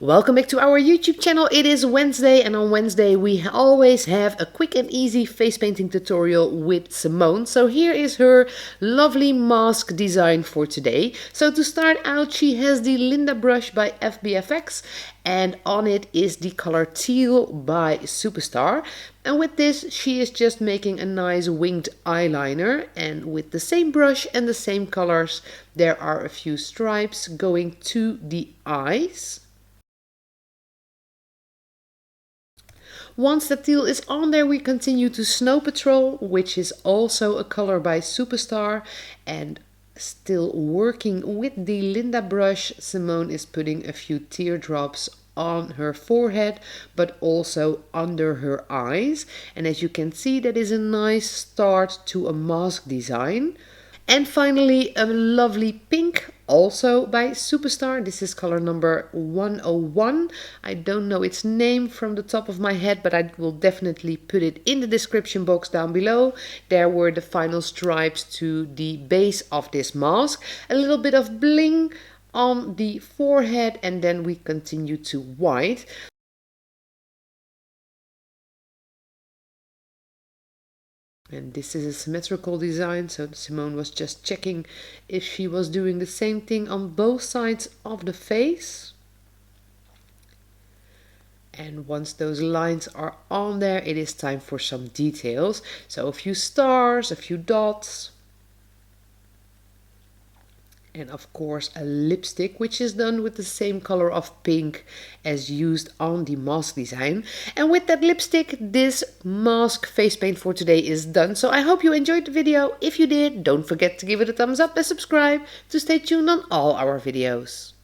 Welcome back to our YouTube channel. It is Wednesday, and on Wednesday we always have a quick and easy face painting tutorial with Simone. So here is her lovely mask design for today. So to start out, she has the Linda brush by FBFX, and on it is the color Teal by Superstar. And with this she is just making a nice winged eyeliner, and with the same brush and the same colors there are a few stripes going to the eyes. Once the teal is on there, we continue to Snow Patrol, which is also a color by Superstar, and still working with the Linda brush, Simone is putting a few teardrops on her forehead, but also under her eyes. And as you can see, that is a nice start to a mask design. And finally, a lovely pink, also by Superstar. This is color number 101. I don't know its name from the top of my head, but I will definitely put it in the description box down below. There were the final stripes to the base of this mask. A little bit of bling on the forehead, and then we continue to white. And this is a symmetrical design, so Simone was just checking if she was doing the same thing on both sides of the face. And once those lines are on there, it is time for some details. So a few stars, a few dots. And of course a lipstick, which is done with the same color of pink as used on the mask design. And with that lipstick, this mask face paint for today is done. So I hope you enjoyed the video. If you did, don't forget to give it a thumbs up and subscribe to stay tuned on all our videos.